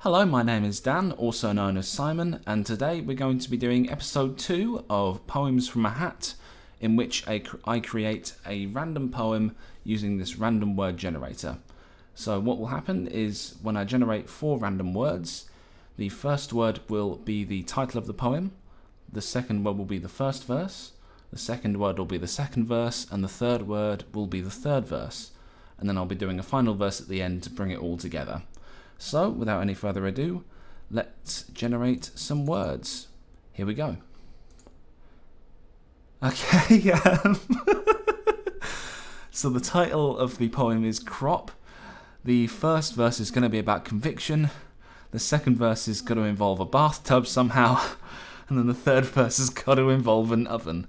Hello, my name is Dan, also known as Simon, and today we're going to be doing episode 2 of Poems from a Hat, in which I create a random poem using this random word generator. So what will happen is when I generate 4 random words, the first word will be the title of the poem, the second word will be the first verse, the second word will be the second verse, and the third word will be the third verse. And then I'll be doing a final verse at the end to bring it all together. So, without any further ado, let's generate some words. Here we go. Okay, so the title of the poem is Crop. The first verse is going to be about conviction. The second verse is going to involve a bathtub somehow. And then the third verse has got to involve an oven.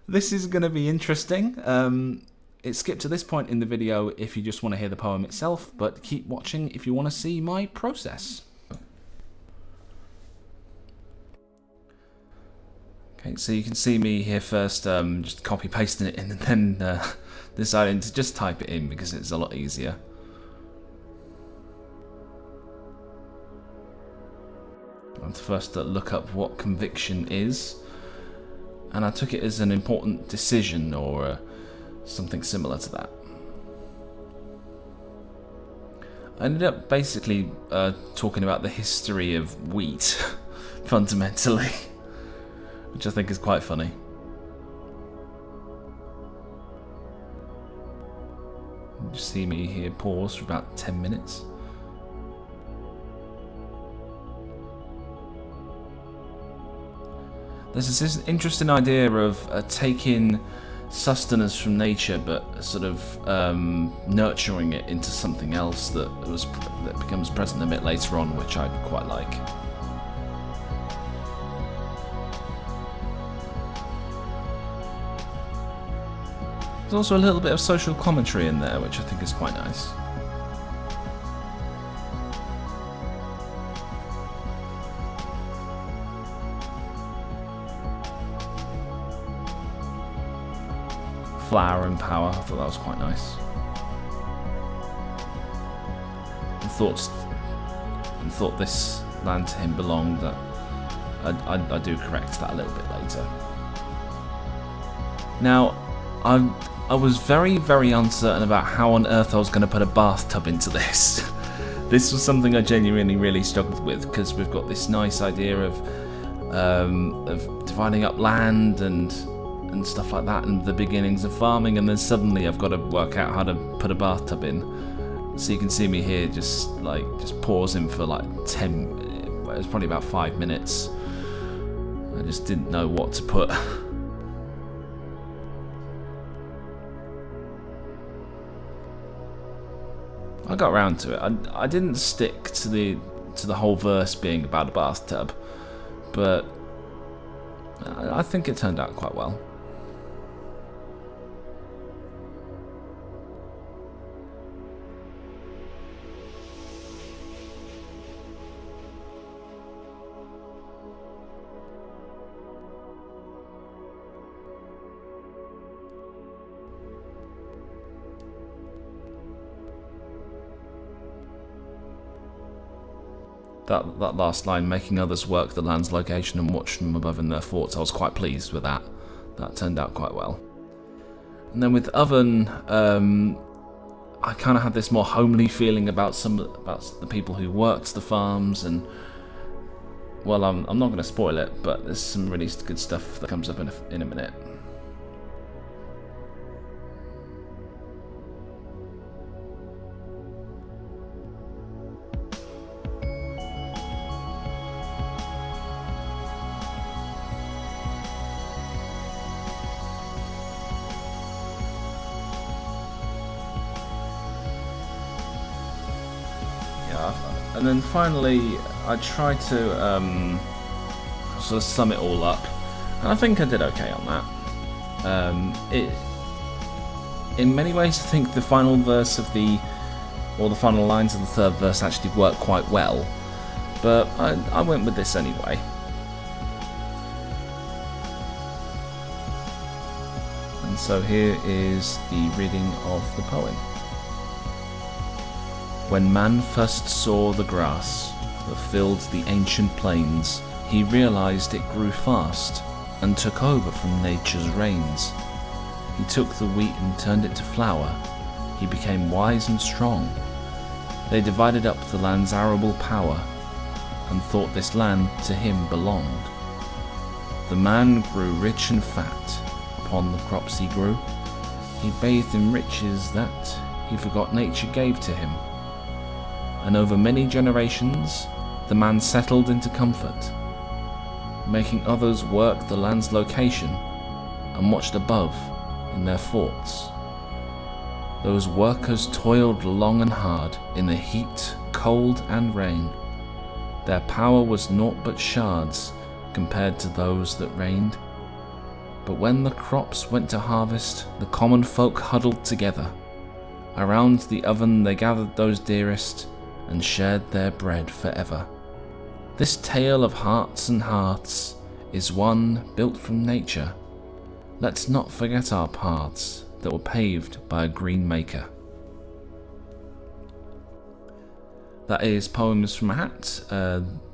This is going to be interesting. It's skipped to this point in the video if you just want to hear the poem itself, but keep watching if you want to see my process. Okay, so you can see me here first, just copy pasting it in and then deciding to just type it in because it's a lot easier. I want to first look up what conviction is, and I took it as an important decision or something similar to that. I ended up basically talking about the history of wheat, fundamentally, which I think is quite funny. You see me here pause for about 10 minutes. There's this interesting idea of taking sustenance from nature, but sort of nurturing it into something else that becomes present a bit later on, which I quite like. There's also a little bit of social commentary in there, which I think is quite nice. Flower and power, I thought that was quite nice. And thought this land to him belonged. That I do correct that a little bit later. Now, I was very, very uncertain about how on earth I was going to put a bathtub into this. This was something I genuinely really struggled with because we've got this nice idea of dividing up land and stuff like that, and the beginnings of farming, and then suddenly I've got to work out how to put a bathtub in. So you can see me here just pausing for like 10, well, it was probably about 5 minutes. I just didn't know what to put. I got around to it. I didn't stick to the whole verse being about a bathtub, but I think it turned out quite well. That last line, making others work the land's location and watch from above in their thoughts, I was quite pleased with that. That turned out quite well. And then with oven, I kind of had this more homely feeling about the people who worked the farms, and well, I'm not going to spoil it, but there's some really good stuff that comes up in a minute. And then finally, I tried to sort of sum it all up, and I think I did okay on that. In many ways, I think the final verse of the final lines of the third verse actually work quite well, but I went with this anyway. And so here is the reading of the poem. When man first saw the grass, that filled the ancient plains. He realized it grew fast and took over from nature's reins. He took the wheat and turned it to flour. He became wise and strong. They divided up the land's arable power and thought this land to him belonged. The man grew rich and fat upon the crops he grew. He bathed in riches that he forgot nature gave to him. And over many generations, the man settled into comfort, making others work the land's location and watched above in their forts. Those workers toiled long and hard in the heat, cold and rain. Their power was naught but shards compared to those that reigned. But when the crops went to harvest, the common folk huddled together. Around the oven they gathered those dearest and shared their bread forever. This tale of hearts and hearths is one built from nature. Let's not forget our paths that were paved by a green maker. That is Poems from a Hat.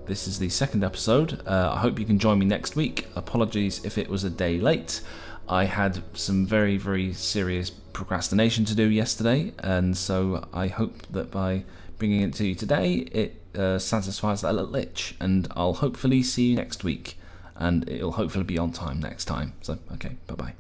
This is the second episode. I hope you can join me next week. Apologies if it was a day late. I had some very, very serious procrastination to do yesterday, and so I hope that by bringing it to you today, it satisfies that little itch, and I'll hopefully see you next week, and it'll hopefully be on time next time. So, okay, bye-bye.